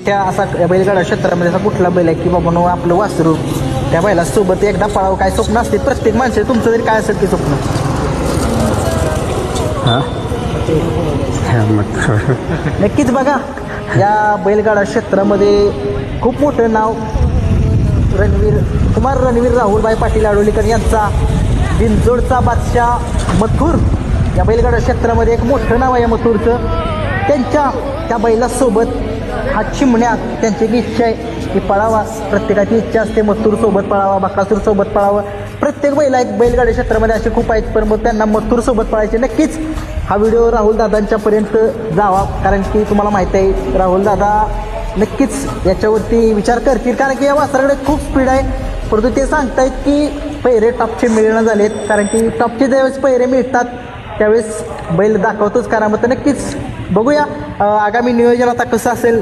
त्या असा बैलगाडा क्षेत्रामध्ये असा कुठला बैल आहे की बाबा आपलं वासरू त्या बैलासोबत एकदा पळावं, काय स्वप्न असते प्रत्येक माणसं, तुमचं तरी काय असेल की स्वप्न? नक्कीच बघा, या बैलगाडा क्षेत्रामध्ये खूप मोठं नाव रणवीर राहुलभाई पाटील आडोलीकर यांचा बिनजोडचा बादशाह मथुर, या बैलगाडा क्षेत्रामध्ये एक मोठं नाव आहे मथुरचं. त्या बैलासोबत हा चिमण्या, त्यांची एक इच्छा आहे की पळावा, प्रत्येकाची इच्छा असते मथुरसोबत पळावा, बकासूरसोबत पळावं. प्रत्येक बैलगाडी क्षेत्रामध्ये असे खूप आहेत, पण मग त्यांना मथुरसोबत पळायचे. नक्कीच हा व्हिडिओ राहुलदादांच्यापर्यंत जावा, कारण की तुम्हाला माहीत आहे राहुलदादा नक्कीच याच्यावरती विचार करतील, कारण की या वासराकडे खूप स्पीड आहे. परंतु ते सांगतायत की पैरे टॉपचे मिळणं झालेत, कारण की टॉपचे ज्यावेळेस पैरे मिळतात त्यावेळेस बैल दाखवतोच करामत. नक्कीच बघूया आगामी नियोजन आता कसं असेल.